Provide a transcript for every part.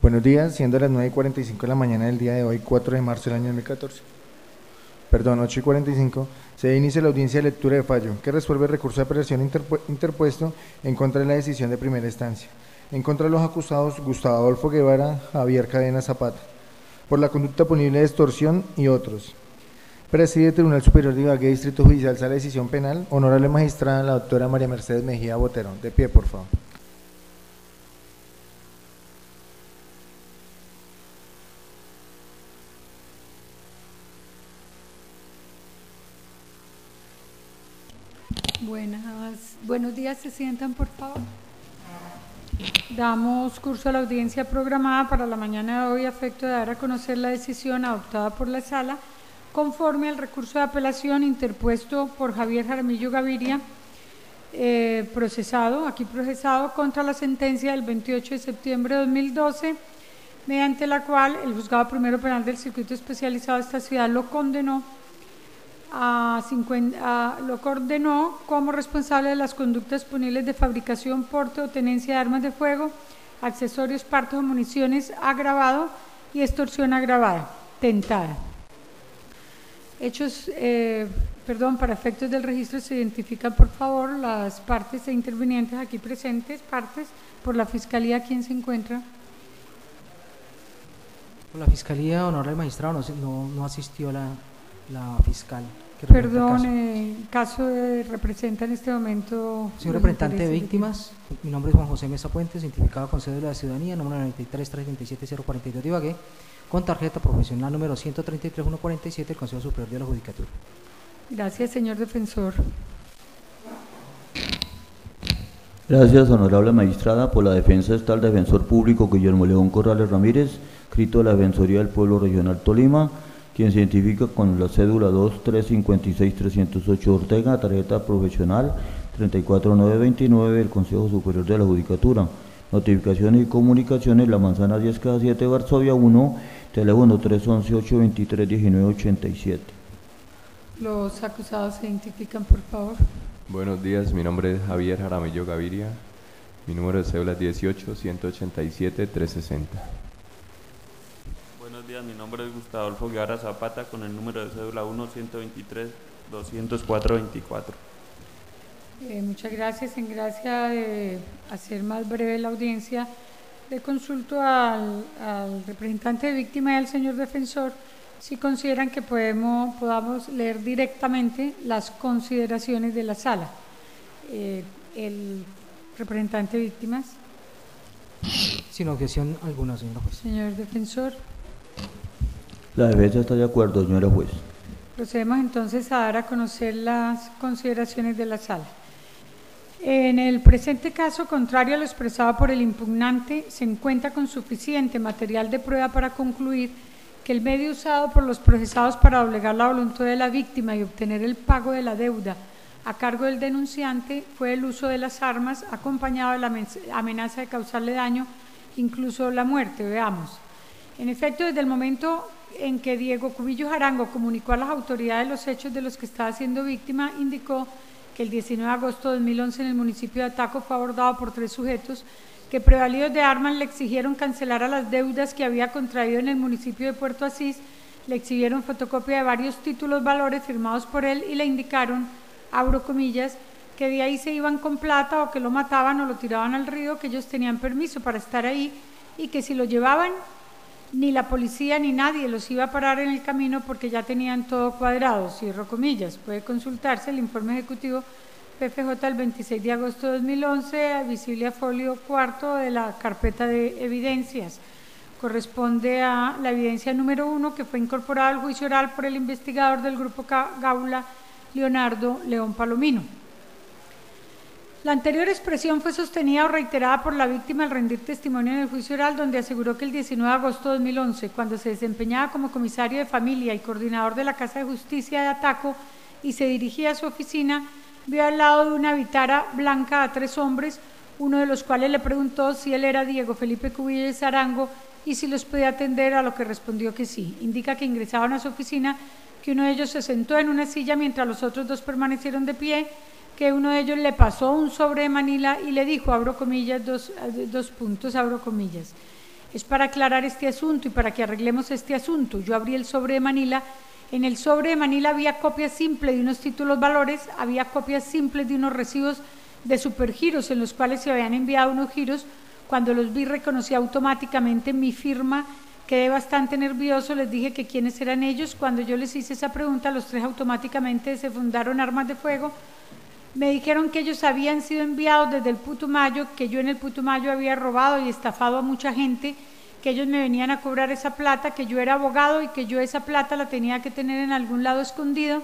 Buenos días, siendo las 9:45 de la mañana del día de hoy, 4 de marzo del año 2014. Perdón, 8:45, se inicia la audiencia de lectura de fallo, que resuelve el recurso de apelación interpuesto en contra de la decisión de primera instancia, en contra de los acusados Gustavo Adolfo Guevara, Javier Cadena Zapata, por la conducta punible de extorsión y otros. Preside el Tribunal Superior de Ibagué, Distrito Judicial, Sala de Decisión Penal, honorable magistrada, la doctora María Mercedes Mejía Botero. De pie, por favor. Buenos días, se sientan por favor. Damos curso a la audiencia programada para la mañana de hoy a efecto de dar a conocer la decisión adoptada por la Sala conforme al recurso de apelación interpuesto por Javier Jaramillo Gaviria, procesado contra la sentencia del 28 de septiembre de 2012, mediante la cual el Juzgado Primero Penal del Circuito Especializado de esta ciudad lo condenó como responsable de las conductas punibles de fabricación, porte o tenencia de armas de fuego, accesorios, partes o municiones agravado y extorsión agravada, tentada. Para efectos del registro se identifican por favor las partes e intervinientes aquí presentes, por la Fiscalía. ¿Quién se encuentra? Por la Fiscalía, honorable magistrado, no asistió la fiscal. Perdón, caso representa en este momento. Señor representante de víctimas, mi nombre es Juan José Mesa Puentes, identificado con cédula de ciudadanía, número 93-337-042 de Ibagué, con tarjeta profesional número 133-147 del Consejo Superior de la Judicatura. Gracias, señor defensor. Gracias, honorable magistrada. Por la defensa está el defensor público Guillermo León Corrales Ramírez, escrito de la Defensoría del Pueblo Regional Tolima, quien se identifica con la cédula 2356308 Ortega, tarjeta profesional 34929 del Consejo Superior de la Judicatura. Notificaciones y comunicaciones, La Manzana 10 Caja 7, Varsovia 1, teléfono 311-823-1987. Los acusados se identifican, por favor. Buenos días, mi nombre es Javier Jaramillo Gaviria, mi número de cédula es 18-187-360. Buenos días, mi nombre es Gustavo Adolfo Guevara Zapata, con el número de cédula 1-123-204-24. Muchas gracias. En gracia de hacer más breve la audiencia, le consulto al representante de víctima y al señor defensor si consideran que podamos leer directamente las consideraciones de la Sala. El representante de víctimas. Sin objeción alguna, señora juez. Señor defensor. La defensa está de acuerdo, señora juez. Procedemos entonces a dar a conocer las consideraciones de la Sala. En el presente caso, contrario a lo expresado por el impugnante, se encuentra con suficiente material de prueba para concluir que el medio usado por los procesados para doblegar la voluntad de la víctima y obtener el pago de la deuda a cargo del denunciante fue el uso de las armas, acompañado de la amenaza de causarle daño, incluso la muerte. Veamos. En efecto, desde el momento en que Diego Cubillos Arango comunicó a las autoridades los hechos de los que estaba siendo víctima, indicó que el 19 de agosto de 2011 en el municipio de Ataco fue abordado por 3 sujetos que, prevalidos de armas, le exigieron cancelar a las deudas que había contraído en el municipio de Puerto Asís, le exhibieron fotocopia de varios títulos valores firmados por él y le indicaron, abro comillas, que de ahí se iban con plata o que lo mataban o lo tiraban al río, que ellos tenían permiso para estar ahí y que si lo llevaban ni la policía ni nadie los iba a parar en el camino porque ya tenían todo cuadrado, cierro comillas. Puede consultarse el informe ejecutivo PFJ del 26 de agosto de 2011, visible a folio 4 de la carpeta de evidencias. Corresponde a la evidencia número 1, que fue incorporada al juicio oral por el investigador del Grupo Gaula, Leonardo León Palomino. La anterior expresión fue sostenida o reiterada por la víctima al rendir testimonio en el juicio oral, donde aseguró que el 19 de agosto de 2011, cuando se desempeñaba como comisario de familia y coordinador de la Casa de Justicia de Ataco y se dirigía a su oficina, vio al lado de una vitara blanca a 3 hombres, uno de los cuales le preguntó si él era Diego Felipe Cubillos Arango y si los podía atender, a lo que respondió que sí. Indica que ingresaron a su oficina, que uno de ellos se sentó en una silla mientras los otros 2 permanecieron de pie, que uno de ellos le pasó un sobre de Manila y le dijo, abro comillas, dos puntos, abro comillas. Es para aclarar este asunto y para que arreglemos este asunto. Yo abrí el sobre de Manila. En el sobre de Manila había copias simples de unos títulos valores, había copias simples de unos recibos de supergiros en los cuales se habían enviado unos giros. Cuando los vi reconocí automáticamente mi firma, quedé bastante nervioso, les dije que quiénes eran ellos. Cuando yo les hice esa pregunta, los tres automáticamente se fundaron armas de fuego. Me dijeron que ellos habían sido enviados desde el Putumayo, que yo en el Putumayo había robado y estafado a mucha gente, que ellos me venían a cobrar esa plata, que yo era abogado y que yo esa plata la tenía que tener en algún lado escondido,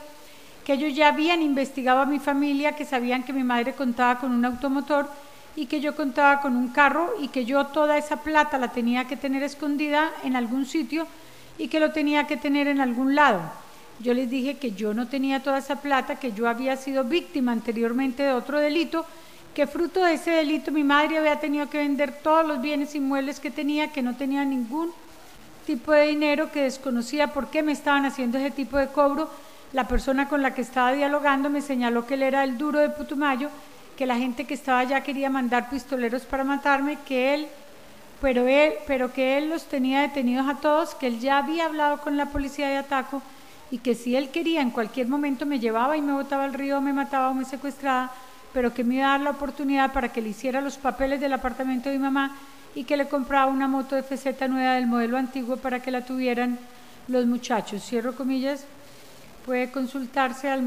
que ellos ya habían investigado a mi familia, que sabían que mi madre contaba con un automotor y que yo contaba con un carro y que yo toda esa plata la tenía que tener escondida en algún sitio y que lo tenía que tener en algún lado. Yo les dije que yo no tenía toda esa plata, que yo había sido víctima anteriormente de otro delito, que fruto de ese delito mi madre había tenido que vender todos los bienes inmuebles que tenía, que no tenía ningún tipo de dinero, que desconocía por qué me estaban haciendo ese tipo de cobro. La persona con la que estaba dialogando me señaló que él era el duro de Putumayo, que la gente que estaba allá quería mandar pistoleros para matarme, pero que él los tenía detenidos a todos, que él ya había hablado con la policía de Ataco y que si él quería en cualquier momento me llevaba y me botaba al río, me mataba o me secuestraba, pero que me iba a dar la oportunidad para que le hiciera los papeles del apartamento de mi mamá y que le compraba una moto FZ nueva del modelo antiguo para que la tuvieran los muchachos. Cierro comillas. Puede consultarse a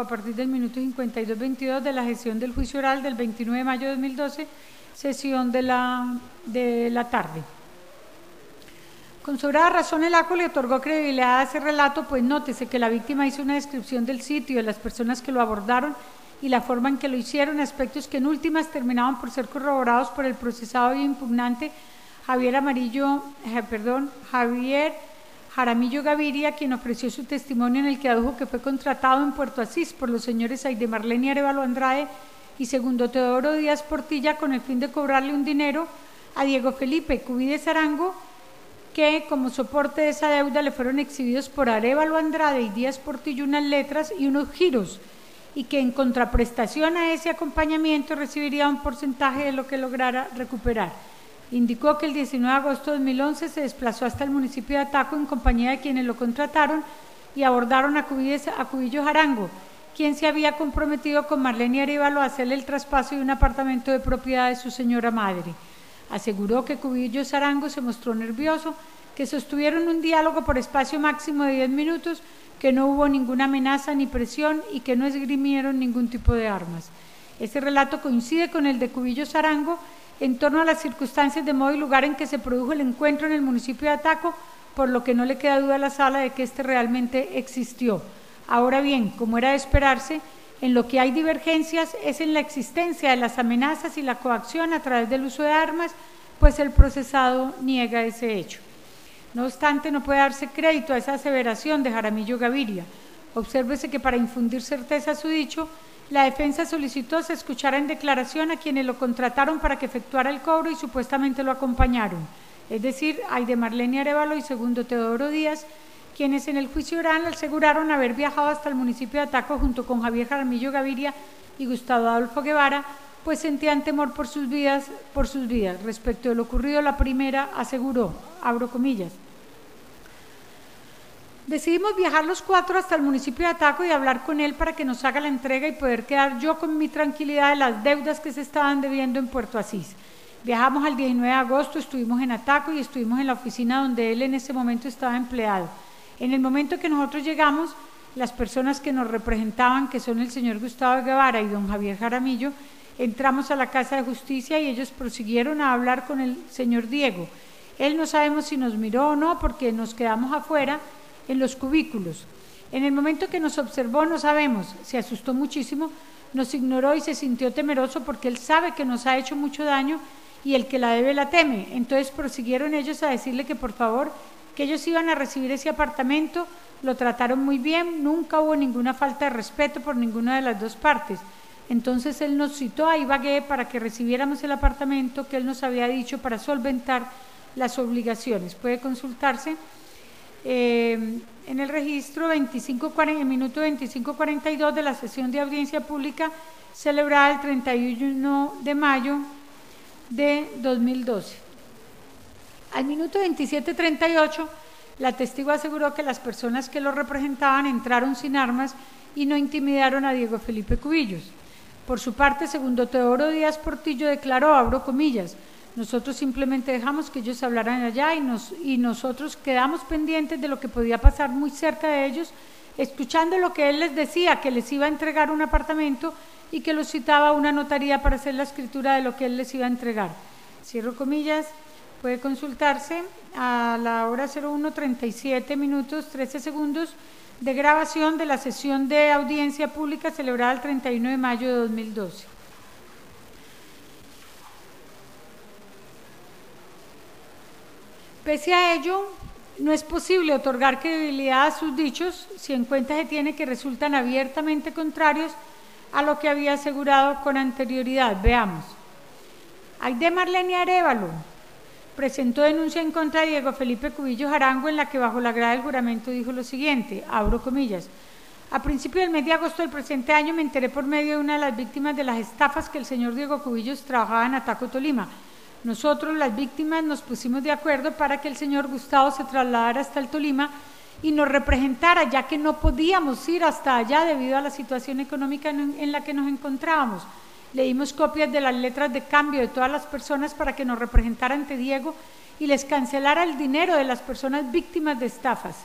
partir del minuto 52:22 de la gestión del juicio oral del 29 de mayo de 2012, sesión de la tarde. Con sobrada razón el ACO le otorgó credibilidad a ese relato, pues nótese que la víctima hizo una descripción del sitio, de las personas que lo abordaron y la forma en que lo hicieron, aspectos que en últimas terminaban por ser corroborados por el procesado y impugnante Javier Jaramillo Gaviria, quien ofreció su testimonio en el que adujo que fue contratado en Puerto Asís por los señores Aide Marlene Arevalo Andrade y Segundo Teodoro Díaz Portilla con el fin de cobrarle un dinero a Diego Felipe Cubides Arango, que como soporte de esa deuda le fueron exhibidos por Arevalo Andrade y Díaz Portillo unas letras y unos giros, y que en contraprestación a ese acompañamiento recibiría un porcentaje de lo que lograra recuperar. Indicó que el 19 de agosto de 2011 se desplazó hasta el municipio de Ataco en compañía de quienes lo contrataron y abordaron a Cubillos Arango, quien se había comprometido con Marlene Arevalo a hacerle el traspaso de un apartamento de propiedad de su señora madre. Aseguró que Cubillos Arango se mostró nervioso, que sostuvieron un diálogo por espacio máximo de 10 minutos, que no hubo ninguna amenaza ni presión y que no esgrimieron ningún tipo de armas. Este relato coincide con el de Cubillos Arango en torno a las circunstancias de modo y lugar en que se produjo el encuentro en el municipio de Ataco, por lo que no le queda duda a la sala de que este realmente existió. Ahora bien, como era de esperarse, en lo que hay divergencias es en la existencia de las amenazas y la coacción a través del uso de armas, pues el procesado niega ese hecho. No obstante, no puede darse crédito a esa aseveración de Jaramillo Gaviria. Obsérvese que para infundir certeza a su dicho, la defensa solicitó se escuchara en declaración a quienes lo contrataron para que efectuara el cobro y supuestamente lo acompañaron, es decir, Aide Marlene Arevalo y Segundo Teodoro Díaz, quienes en el juicio oral aseguraron haber viajado hasta el municipio de Ataco junto con Javier Jaramillo Gaviria y Gustavo Adolfo Guevara, pues sentían temor por sus vidas. Respecto de lo ocurrido, la primera aseguró, abro comillas, decidimos viajar los cuatro hasta el municipio de Ataco y hablar con él para que nos haga la entrega y poder quedar yo con mi tranquilidad de las deudas que se estaban debiendo en Puerto Asís. Viajamos al 19 de agosto, estuvimos en Ataco y estuvimos en la oficina donde él en ese momento estaba empleado. En el momento que nosotros llegamos, las personas que nos representaban, que son el señor Gustavo Guevara y don Javier Jaramillo, entramos a la Casa de Justicia y ellos prosiguieron a hablar con el señor Diego. Él no sabemos si nos miró o no porque nos quedamos afuera en los cubículos. En el momento que nos observó, no sabemos, se asustó muchísimo, nos ignoró y se sintió temeroso porque él sabe que nos ha hecho mucho daño y el que la debe la teme. Entonces prosiguieron ellos a decirle que por favor, que ellos iban a recibir ese apartamento, lo trataron muy bien, nunca hubo ninguna falta de respeto por ninguna de las dos partes. Entonces él nos citó a Ibagué para que recibiéramos el apartamento que él nos había dicho para solventar las obligaciones. Puede consultarse en el registro minuto 25:42 de la sesión de audiencia pública celebrada el 31 de mayo de 2012. Al minuto 27:38, la testigo aseguró que las personas que lo representaban entraron sin armas y no intimidaron a Diego Felipe Cubillos. Por su parte, segundo Teodoro Díaz Portillo declaró, abro comillas, nosotros simplemente dejamos que ellos hablaran allá y nosotros quedamos pendientes de lo que podía pasar muy cerca de ellos, escuchando lo que él les decía, que les iba a entregar un apartamento y que los citaba a una notaría para hacer la escritura de lo que él les iba a entregar. Cierro comillas, puede consultarse a la hora 01:37 minutos 13 segundos de grabación de la sesión de audiencia pública celebrada el 31 de mayo de 2012. Pese a ello, no es posible otorgar credibilidad a sus dichos si en cuenta se tiene que resultan abiertamente contrarios a lo que había asegurado con anterioridad. Veamos. Aide Marlene Arévalo presentó denuncia en contra de Diego Felipe Cubillos Arango, en la que bajo la grada del juramento dijo lo siguiente, abro comillas, a principio del mes de agosto del presente año me enteré por medio de una de las víctimas de las estafas que el señor Diego Cubillos trabajaba en Ataco, Tolima. Nosotros, las víctimas, nos pusimos de acuerdo para que el señor Gustavo se trasladara hasta el Tolima y nos representara, ya que no podíamos ir hasta allá debido a la situación económica en la que nos encontrábamos. Le dimos copias de las letras de cambio de todas las personas para que nos representara ante Diego y les cancelara el dinero de las personas víctimas de estafas.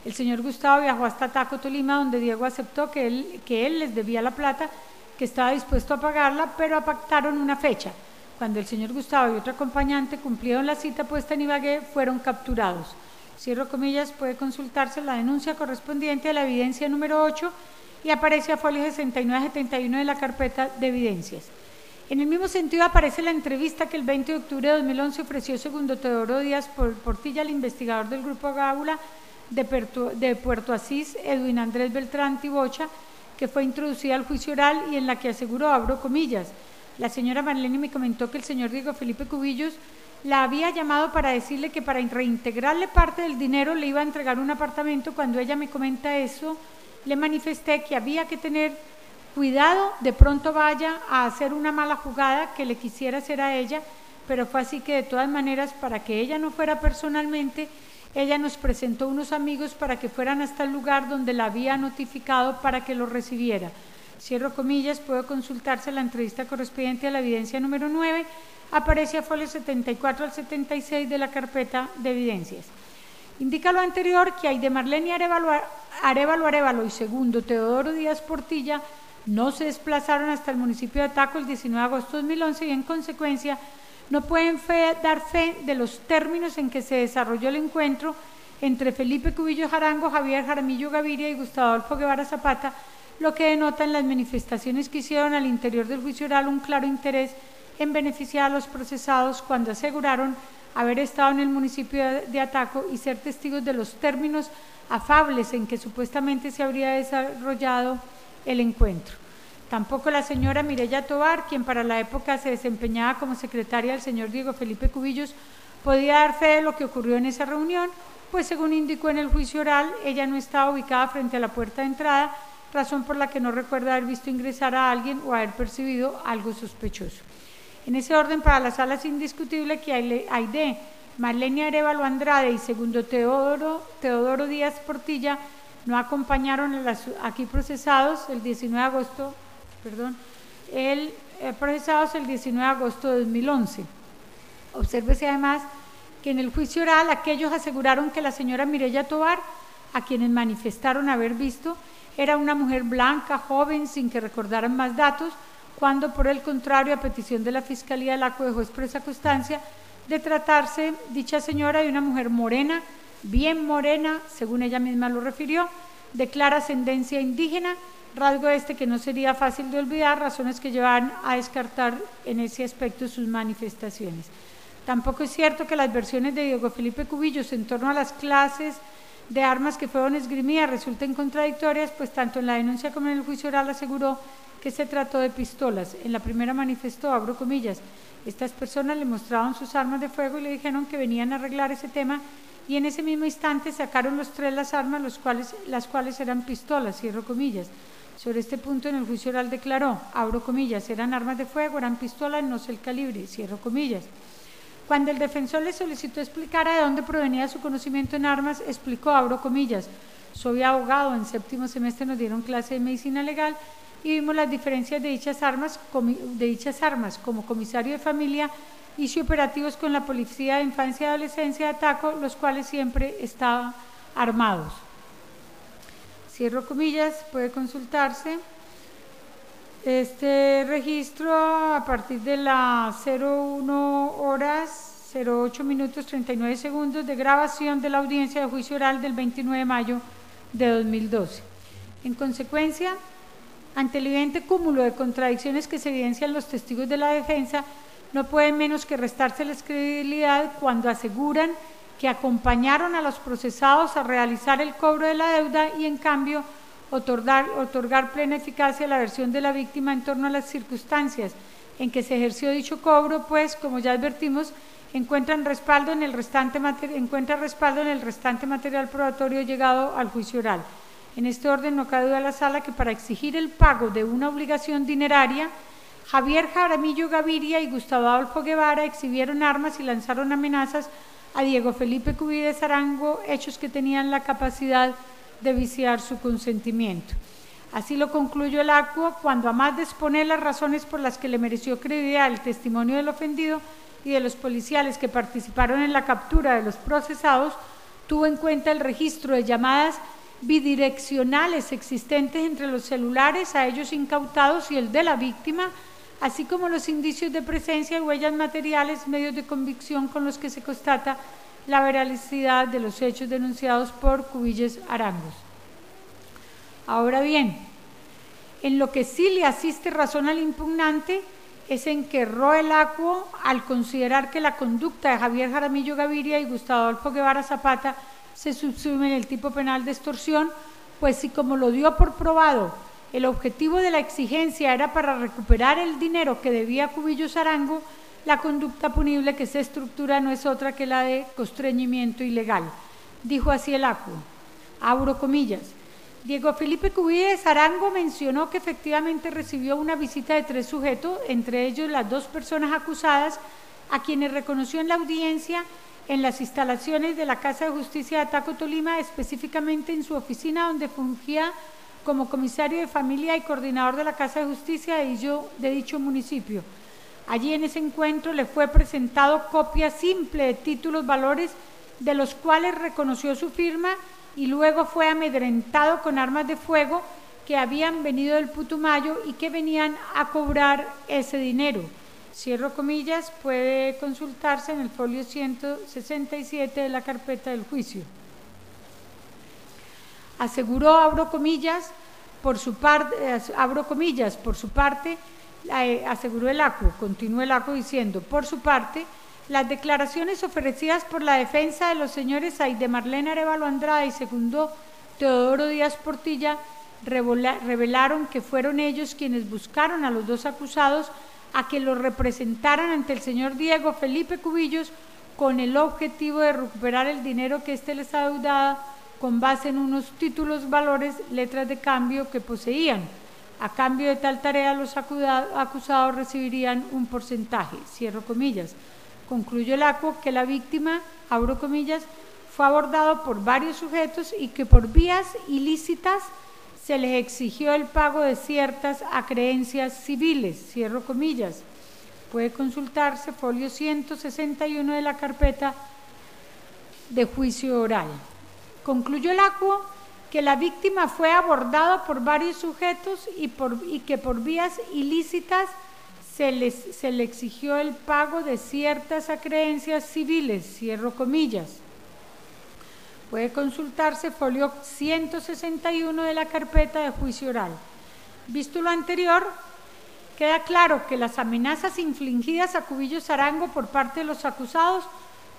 El señor Gustavo viajó hasta Ataco, Tolima, donde Diego aceptó que él les debía la plata, que estaba dispuesto a pagarla, pero pactaron una fecha. Cuando el señor Gustavo y otro acompañante cumplieron la cita puesta en Ibagué, fueron capturados. Cierro comillas, puede consultarse la denuncia correspondiente a la evidencia número 8 y aparece a folio 69-71 de la carpeta de evidencias. En el mismo sentido aparece la entrevista que el 20 de octubre de 2011 ofreció segundo Teodoro Díaz Portilla al investigador del Grupo Gábula de Puerto Asís, Edwin Andrés Beltrán Tibocha, que fue introducida al juicio oral y en la que aseguró, abro comillas, la señora Marlene me comentó que el señor Diego Felipe Cubillos la había llamado para decirle que para reintegrarle parte del dinero le iba a entregar un apartamento. Cuando ella me comenta eso, le manifesté que había que tener cuidado, de pronto vaya a hacer una mala jugada que le quisiera hacer a ella, pero fue así que de todas maneras, para que ella no fuera personalmente, ella nos presentó unos amigos para que fueran hasta el lugar donde la había notificado para que lo recibiera. Cierro comillas, puede consultarse la entrevista correspondiente a la evidencia número 9, aparece a folio 74 al 76 de la carpeta de evidencias. Indica lo anterior que Aide Marlene Arévalo y segundo Teodoro Díaz Portilla no se desplazaron hasta el municipio de Ataco el 19 de agosto de 2011 y en consecuencia no pueden dar fe de los términos en que se desarrolló el encuentro entre Felipe Cubillos Arango, Javier Jaramillo Gaviria y Gustavo Adolfo Guevara Zapata, lo que denota en las manifestaciones que hicieron al interior del juicio oral un claro interés en beneficiar a los procesados cuando aseguraron haber estado en el municipio de Ataco y ser testigos de los términos afables en que supuestamente se habría desarrollado el encuentro. Tampoco la señora Mireya Tovar, quien para la época se desempeñaba como secretaria del señor Diego Felipe Cubillos, podía dar fe de lo que ocurrió en esa reunión, pues según indicó en el juicio oral, ella no estaba ubicada frente a la puerta de entrada, razón por la que no recuerda haber visto ingresar a alguien o haber percibido algo sospechoso. En ese orden, para la sala es indiscutible que Aide Marlene Arévalo Andrade y segundo Teodoro Díaz Portilla no acompañaron a los aquí procesados el 19 de agosto, procesados el 19 de agosto de 2011. Obsérvese además que en el juicio oral aquellos aseguraron que la señora Mireya Tovar, a quienes manifestaron haber visto, era una mujer blanca, joven, sin que recordaran más datos, cuando por el contrario, a petición de la Fiscalía, la dejó expresa constancia de tratarse dicha señora de una mujer morena, bien morena, según ella misma lo refirió, de clara ascendencia indígena, rasgo que no sería fácil de olvidar, razones que llevan a descartar en ese aspecto sus manifestaciones. Tampoco es cierto que las versiones de Diego Felipe Cubillos en torno a las clases de armas que fueron esgrimidas resulten contradictorias, pues tanto en la denuncia como en el juicio oral aseguró que se trató de pistolas. En la primera manifestó, abro comillas, estas personas le mostraban sus armas de fuego y le dijeron que venían a arreglar ese tema y en ese mismo instante sacaron los tres las armas, las cuales eran pistolas, cierro comillas. Sobre este punto en el juicio oral declaró, abro comillas, eran armas de fuego, eran pistolas, no sé el calibre, cierro comillas. Cuando el defensor le solicitó explicara de dónde provenía su conocimiento en armas, explicó, abro comillas, soy abogado, en 7º semestre nos dieron clase de medicina legal y vimos las diferencias de dichas armas como comisario de familia, hice operativos con la Policía de Infancia y Adolescencia de Ataco, los cuales siempre estaban armados. Cierro comillas, puede consultarse. Este registro a partir de las 01 horas 08 minutos 39 segundos de grabación de la audiencia de juicio oral del 29 de mayo de 2012. En consecuencia, ante el evidente cúmulo de contradicciones que se evidencian los testigos de la defensa, no pueden menos que restárseles credibilidad cuando aseguran que acompañaron a los procesados a realizar el cobro de la deuda y en cambio otorgar plena eficacia a la versión de la víctima en torno a las circunstancias en que se ejerció dicho cobro, pues, como ya advertimos, encuentra respaldo en el restante material probatorio llegado al juicio oral. En este orden no cabe duda a la sala que para exigir el pago de una obligación dineraria, Javier Jaramillo Gaviria y Gustavo Adolfo Guevara exhibieron armas y lanzaron amenazas a Diego Felipe Cubides Arango, hechos que tenían la capacidad de viciar su consentimiento. Así lo concluyó el acto cuando, a más de exponer las razones por las que le mereció credibilidad el testimonio del ofendido y de los policiales que participaron en la captura de los procesados, tuvo en cuenta el registro de llamadas bidireccionales existentes entre los celulares a ellos incautados y el de la víctima, así como los indicios de presencia y huellas materiales, medios de convicción con los que se constata la veracidad de los hechos denunciados por Cubilles Arangos. Ahora bien, en lo que sí le asiste razón al impugnante es en que erró el acuo al considerar que la conducta de Javier Jaramillo Gaviria y Gustavo Adolfo Guevara Zapata se subsume en el tipo penal de extorsión, pues si, como lo dio por probado, el objetivo de la exigencia era para recuperar el dinero que debía Cubillos Arango, la conducta punible que se estructura no es otra que la de constreñimiento ilegal. Dijo así el acuo, abro comillas, Diego Felipe Cubilles Arango mencionó que efectivamente recibió una visita de 3 sujetos, entre ellos las 2 personas acusadas, a quienes reconoció en la audiencia en las instalaciones de la Casa de Justicia de Ataco, Tolima, específicamente en su oficina donde fungía como comisario de familia y coordinador de la Casa de Justicia de dicho municipio. Allí en ese encuentro le fue presentado copia simple de títulos valores de los cuales reconoció su firma y luego fue amedrentado con armas de fuego que habían venido del Putumayo y que venían a cobrar ese dinero. Cierro comillas, puede consultarse en el folio 167 de la carpeta del juicio. Aseguró, abro comillas, por su parte, aseguró el acuo, continúa el acuo diciendo, por su parte, las declaraciones ofrecidas por la defensa de los señores Aide Marlene Arévalo Andrade y segundo Teodoro Díaz Portilla revelaron que fueron ellos quienes buscaron a los 2 acusados a que los representaran ante el señor Diego Felipe Cubillos con el objetivo de recuperar el dinero que éste les adeudaba con base en unos títulos, valores, letras de cambio que poseían. A cambio de tal tarea, los acusados recibirían un porcentaje, cierro comillas. Concluyó el acuo que la víctima, abro comillas, fue abordado por varios sujetos y que por vías ilícitas se les exigió el pago de ciertas acreencias civiles, cierro comillas. Puede consultarse folio 161 de la carpeta de juicio oral. Concluyó el acuo que la víctima fue abordada por varios sujetos y que por vías ilícitas se le exigió el pago de ciertas acreencias civiles, cierro comillas. Puede consultarse folio 161 de la carpeta de juicio oral. Visto lo anterior, queda claro que las amenazas infligidas a Cubillos Arango por parte de los acusados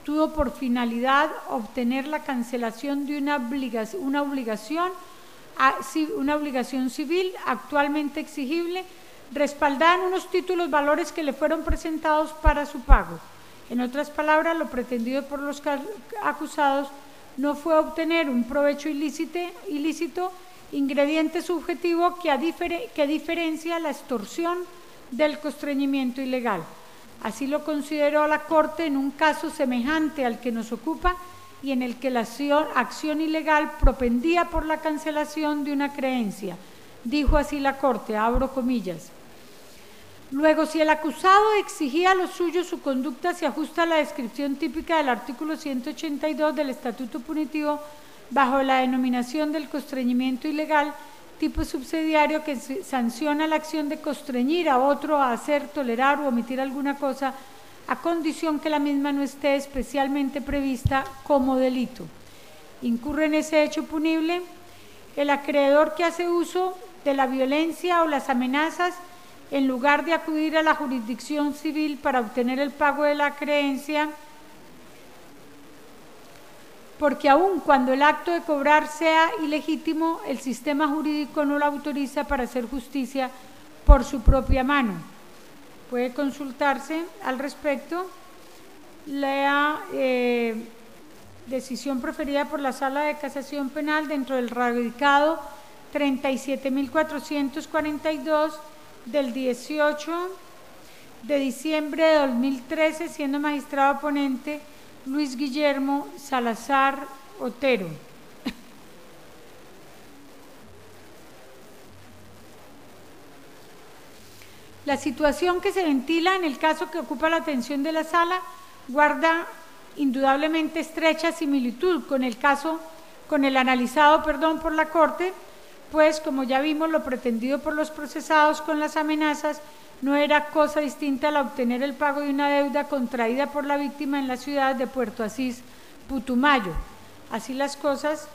tuvo por finalidad obtener la cancelación de una obligación civil actualmente exigible, respaldada en unos títulos valores que le fueron presentados para su pago. En otras palabras, lo pretendido por los acusados no fue obtener un provecho ilícito, ingrediente subjetivo que diferencia la extorsión del constreñimiento ilegal. Así lo consideró la Corte en un caso semejante al que nos ocupa y en el que la acción ilegal propendía por la cancelación de una creencia. Dijo así la Corte, abro comillas. Luego, si el acusado exigía lo suyo, su conducta se ajusta a la descripción típica del artículo 182 del Estatuto Punitivo bajo la denominación del constreñimiento ilegal, tipo subsidiario que sanciona la acción de constreñir a otro a hacer, tolerar o omitir alguna cosa a condición que la misma no esté especialmente prevista como delito. Incurre en ese hecho punible el acreedor que hace uso de la violencia o las amenazas en lugar de acudir a la jurisdicción civil para obtener el pago de la creencia, porque aun cuando el acto de cobrar sea ilegítimo, el sistema jurídico no lo autoriza para hacer justicia por su propia mano. Puede consultarse al respecto la decisión proferida por la Sala de Casación Penal dentro del radicado 37.442 del 18 de diciembre de 2013, siendo magistrado ponente Luis Guillermo Salazar Otero. La situación que se ventila en el caso que ocupa la atención de la sala guarda indudablemente estrecha similitud con el caso, con el analizado, por la Corte, pues como ya vimos, lo pretendido por los procesados con las amenazas no era cosa distinta al obtener el pago de una deuda contraída por la víctima en la ciudad de Puerto Asís, Putumayo. Así las cosas,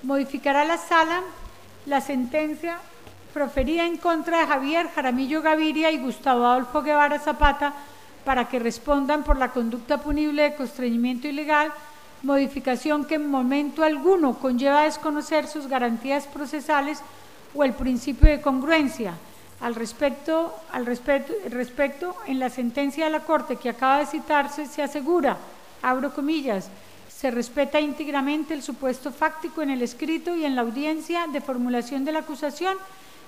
modificará la sala la sentencia proferida en contra de Javier Jaramillo Gaviria y Gustavo Adolfo Guevara Zapata para que respondan por la conducta punible de constreñimiento ilegal, modificación que en momento alguno conlleva desconocer sus garantías procesales o el principio de congruencia. Al respecto, en la sentencia de la Corte que acaba de citarse, se asegura, abro comillas, se respeta íntegramente el supuesto fáctico en el escrito y en la audiencia de formulación de la acusación,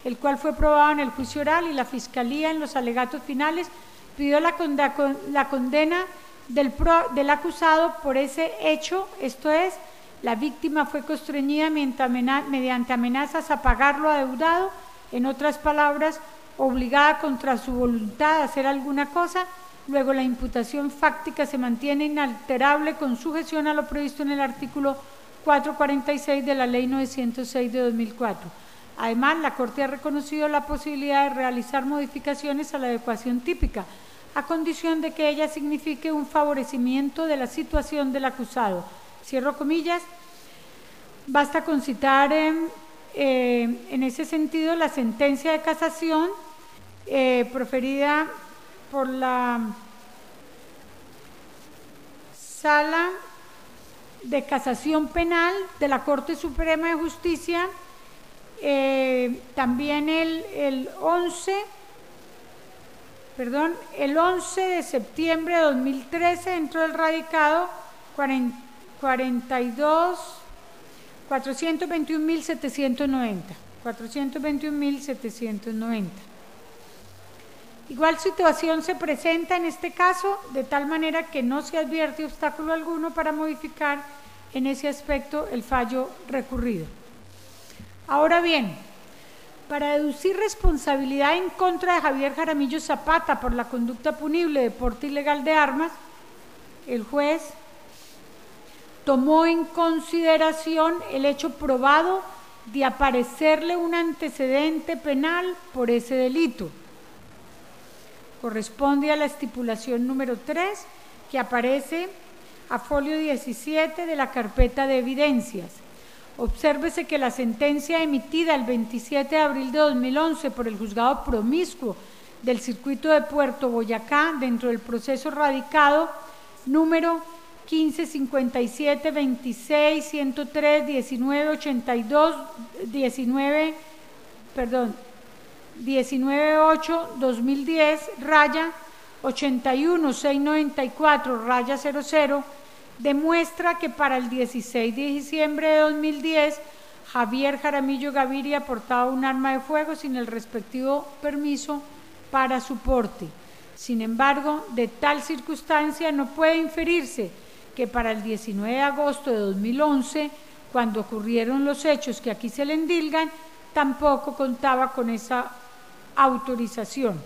el cual fue probado en el juicio oral, y la Fiscalía en los alegatos finales pidió la condena del acusado por ese hecho, esto es, la víctima fue constreñida mediante amenazas a pagar lo adeudado, en otras palabras, obligada contra su voluntad a hacer alguna cosa. Luego la imputación fáctica se mantiene inalterable con sujeción a lo previsto en el artículo 446 de la Ley 906 de 2004. Además, la Corte ha reconocido la posibilidad de realizar modificaciones a la adecuación típica, a condición de que ella signifique un favorecimiento de la situación del acusado. Cierro comillas. Basta con citar en ese sentido la sentencia de casación proferida por la Sala de Casación Penal de la Corte Suprema de Justicia, también el 11 de septiembre de 2013, dentro del radicado 421.790. Igual situación se presenta en este caso, de tal manera que no se advierte obstáculo alguno para modificar en ese aspecto el fallo recurrido. Ahora bien, para deducir responsabilidad en contra de Javier Jaramillo Zapata por la conducta punible de porte ilegal de armas, el juez tomó en consideración el hecho probado de aparecerle un antecedente penal por ese delito. Corresponde a la estipulación número 3, que aparece a folio 17 de la carpeta de evidencias. Obsérvese que la sentencia emitida el 27 de abril de 2011 por el juzgado promiscuo del circuito de Puerto Boyacá, dentro del proceso radicado número 1557 26 103 19 82 19.8 2010 raya 81 694 raya 00, demuestra que para el 16 de diciembre de 2010 Javier Jaramillo Gaviria portaba un arma de fuego sin el respectivo permiso para su porte. Sin embargo, de tal circunstancia no puede inferirse que para el 19 de agosto de 2011, cuando ocurrieron los hechos que aquí se le endilgan, tampoco contaba con esa autorización.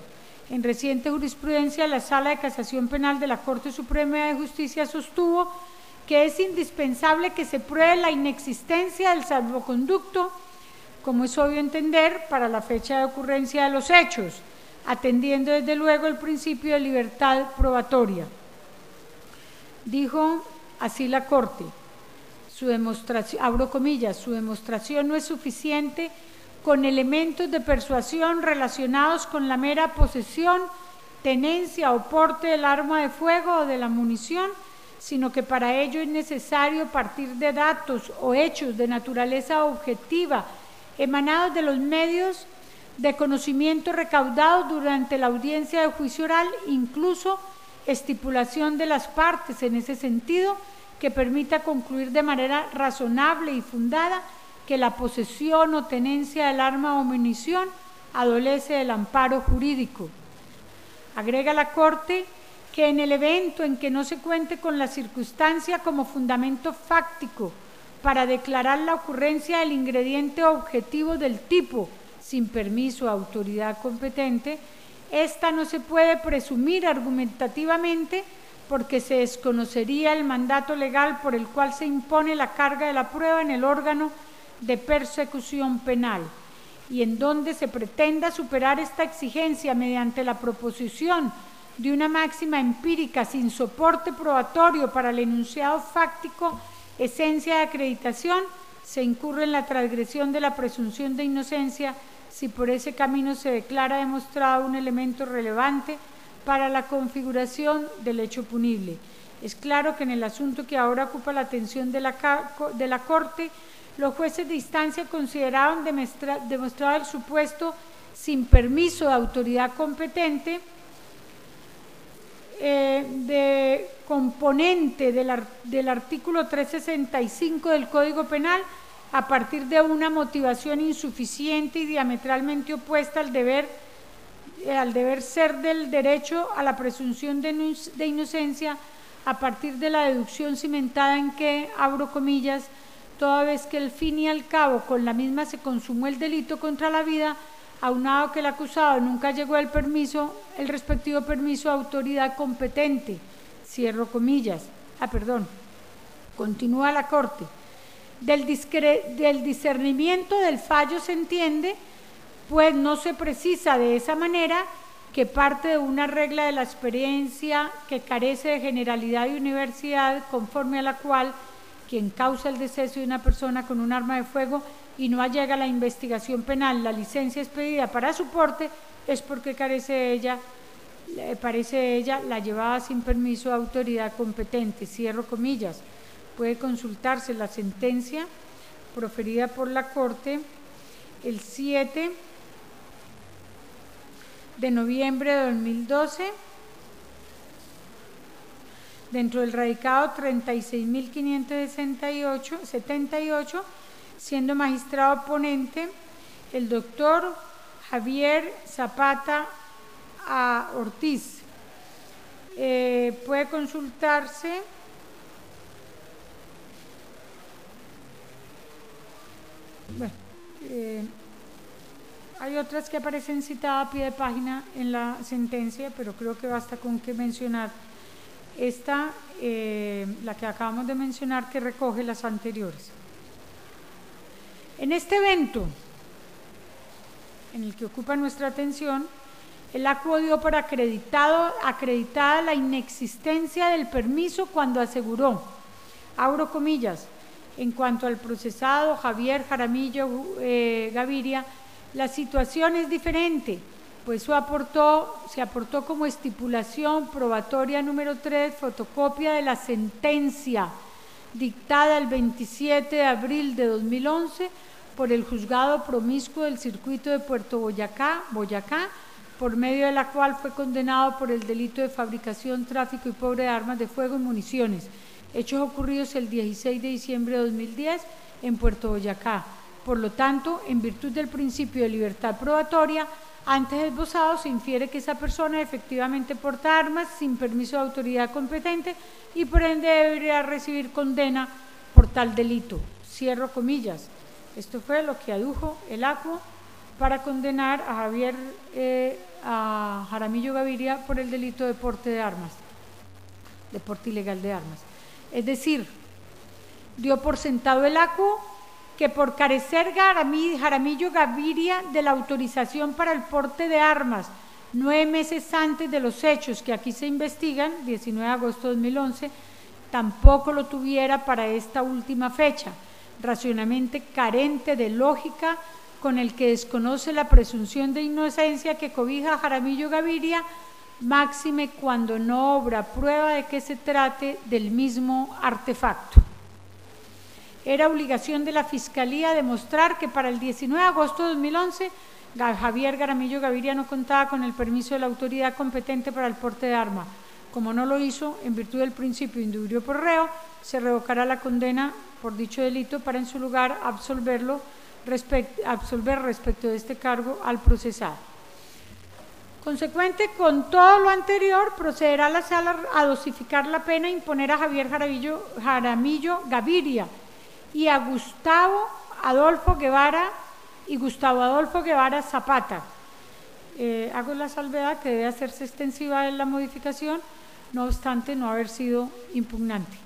En reciente jurisprudencia, la Sala de Casación Penal de la Corte Suprema de Justicia sostuvo que es indispensable que se pruebe la inexistencia del salvoconducto, como es obvio entender, para la fecha de ocurrencia de los hechos, atendiendo desde luego el principio de libertad probatoria. Dijo así la Corte, su demostración, abro comillas, su demostración no es suficiente con elementos de persuasión relacionados con la mera posesión, tenencia o porte del arma de fuego o de la munición, sino que para ello es necesario partir de datos o hechos de naturaleza objetiva emanados de los medios de conocimiento recaudados durante la audiencia de juicio oral, incluso estipulación de las partes en ese sentido, que permita concluir de manera razonable y fundada que la posesión o tenencia del arma o munición adolece del amparo jurídico. Agrega la Corte que en el evento en que no se cuente con la circunstancia como fundamento fáctico para declarar la ocurrencia del ingrediente objetivo del tipo sin permiso de autoridad competente, esta no se puede presumir argumentativamente porque se desconocería el mandato legal por el cual se impone la carga de la prueba en el órgano de persecución penal, y en donde se pretenda superar esta exigencia mediante la proposición de una máxima empírica sin soporte probatorio para el enunciado fáctico, esencia de acreditación, se incurre en la transgresión de la presunción de inocencia si por ese camino se declara demostrado un elemento relevante para la configuración del hecho punible. Es claro que en el asunto que ahora ocupa la atención de la Corte, los jueces de instancia consideraron demostrado el supuesto sin permiso de autoridad competente de componente del artículo 365 del Código Penal a partir de una motivación insuficiente y diametralmente opuesta al deber ser del derecho a la presunción de inocencia, a partir de la deducción cimentada en que, abro comillas, toda vez que al fin y al cabo con la misma se consumó el delito contra la vida, aunado que el acusado nunca llegó el respectivo permiso de autoridad competente, cierro comillas. Continúa la Corte. Del discernimiento del fallo se entiende, pues no se precisa de esa manera que parte de una regla de la experiencia que carece de generalidad y universalidad, conforme a la cual quien causa el deceso de una persona con un arma de fuego y no allega a la investigación penal la licencia expedida para su porte es porque parece de ella la llevaba sin permiso de autoridad competente, cierro comillas. Puede consultarse la sentencia proferida por la Corte el 7 de noviembre de 2012, dentro del radicado 36.578, siendo magistrado ponente el doctor Javier Zapata Ortiz. Puede consultarse hay otras que aparecen citadas a pie de página en la sentencia, pero creo que basta con que mencionar esta, la que acabamos de mencionar, que recoge las anteriores. En este evento, en el que ocupa nuestra atención, el ACUO dio por acreditada la inexistencia del permiso cuando aseguró, abro comillas, en cuanto al procesado Javier Jaramillo Gaviria, la situación es diferente, pues se aportó como estipulación probatoria número 3, fotocopia de la sentencia dictada el 27 de abril de 2011 por el Juzgado Promiscuo del Circuito de Puerto Boyacá, por medio de la cual fue condenado por el delito de fabricación, tráfico y porte de armas de fuego y municiones, hechos ocurridos el 16 de diciembre de 2010 en Puerto Boyacá. Por lo tanto, en virtud del principio de libertad probatoria, Antes esbozado se infiere que esa persona efectivamente porta armas sin permiso de autoridad competente y por ende debería recibir condena por tal delito. Cierro comillas. Esto fue lo que adujo el ACUO para condenar a Jaramillo Gaviria por el delito de porte de armas, de porte ilegal de armas. Es decir, dio por sentado el ACUO que por carecer Jaramillo Gaviria de la autorización para el porte de armas 9 meses antes de los hechos que aquí se investigan, 19 de agosto de 2011, tampoco lo tuviera para esta última fecha, racionalmente carente de lógica, con el que desconoce la presunción de inocencia que cobija a Jaramillo Gaviria, máxime cuando no obra prueba de que se trate del mismo artefacto. Era obligación de la Fiscalía demostrar que para el 19 de agosto de 2011 Javier Jaramillo Gaviria no contaba con el permiso de la autoridad competente para el porte de arma. Como no lo hizo, en virtud del principio de indubio por reo, se revocará la condena por dicho delito para en su lugar absolver respecto de este cargo al procesado. Consecuente con todo lo anterior, procederá la sala a dosificar la pena e imponer a Javier Jaramillo Gaviria y a Gustavo Adolfo Guevara Zapata. Hago la salvedad que debe hacerse extensiva en la modificación, no obstante no haber sido impugnante.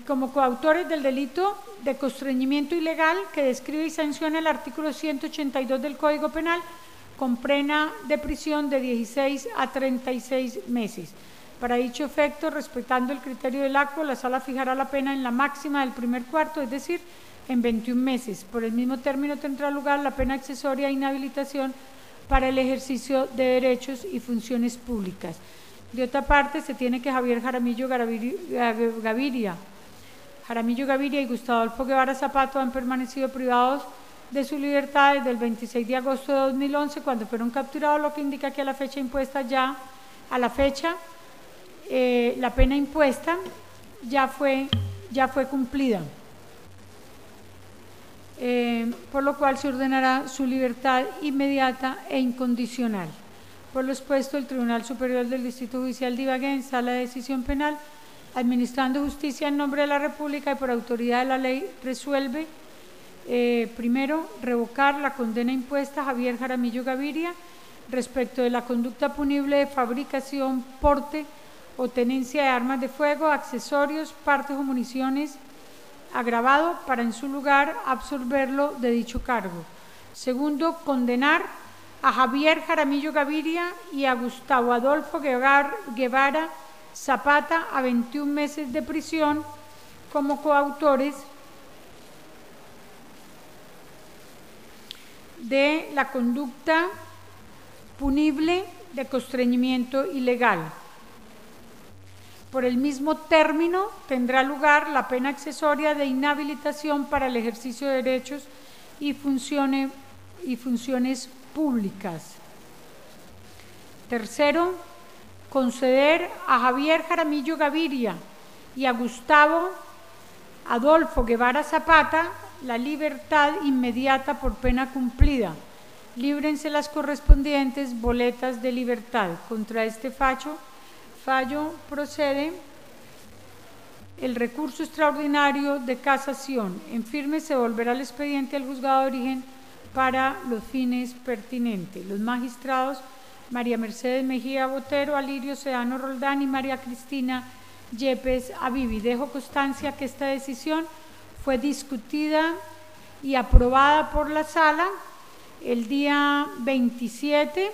Como coautores del delito de constreñimiento ilegal que describe y sanciona el artículo 182 del Código Penal con pena de prisión de 16 a 36 meses. Para dicho efecto, respetando el criterio del ACUO, la sala fijará la pena en la máxima del primer cuarto, es decir, en 21 meses. Por el mismo término tendrá lugar la pena accesoria de inhabilitación para el ejercicio de derechos y funciones públicas. De otra parte, se tiene que Javier Jaramillo Gaviria y Gustavo Adolfo Guevara Zapata han permanecido privados de su libertad desde el 26 de agosto de 2011, cuando fueron capturados, lo que indica que a la fecha impuesta la pena impuesta ya fue cumplida, por lo cual se ordenará su libertad inmediata e incondicional. Por lo expuesto, el Tribunal Superior del Distrito Judicial de Ibagué, en sala de decisión penal, administrando justicia en nombre de la República y por autoridad de la ley, resuelve primero, revocar la condena impuesta a Javier Jaramillo Gaviria respecto de la conducta punible de fabricación, porte o tenencia de armas de fuego, accesorios, partes o municiones, agravado para en su lugar absolverlo de dicho cargo. Segundo, condenar a Javier Jaramillo Gaviria y a Gustavo Adolfo Guevara Zapata a 21 meses de prisión como coautores de la conducta punible de constreñimiento ilegal. Por el mismo término tendrá lugar la pena accesoria de inhabilitación para el ejercicio de derechos y funciones públicas. Tercero, conceder a Javier Jaramillo Gaviria y a Gustavo Adolfo Guevara Zapata la libertad inmediata por pena cumplida. Líbrense las correspondientes boletas de libertad. Contra este fallo procede el recurso extraordinario de casación. En firme se volverá el expediente al juzgado de origen para los fines pertinentes. Los magistrados María Mercedes Mejía Botero, Alirio Sedano Roldán y María Cristina Yepes Abibi. Dejo constancia que esta decisión fue discutida y aprobada por la sala el día 27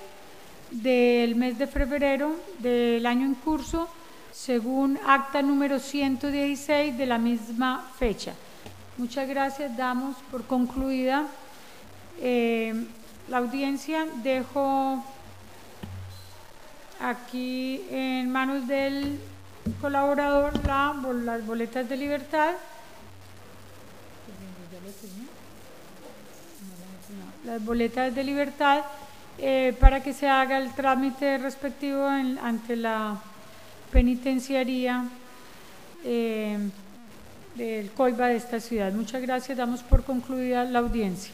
del mes de febrero del año en curso, según acta número 116 de la misma fecha. Muchas gracias, damos por concluida la audiencia. Dejo aquí en manos del colaborador las boletas de libertad. Las boletas de libertad para que se haga el trámite respectivo ante la penitenciaría del COIBA de esta ciudad. Muchas gracias, damos por concluida la audiencia.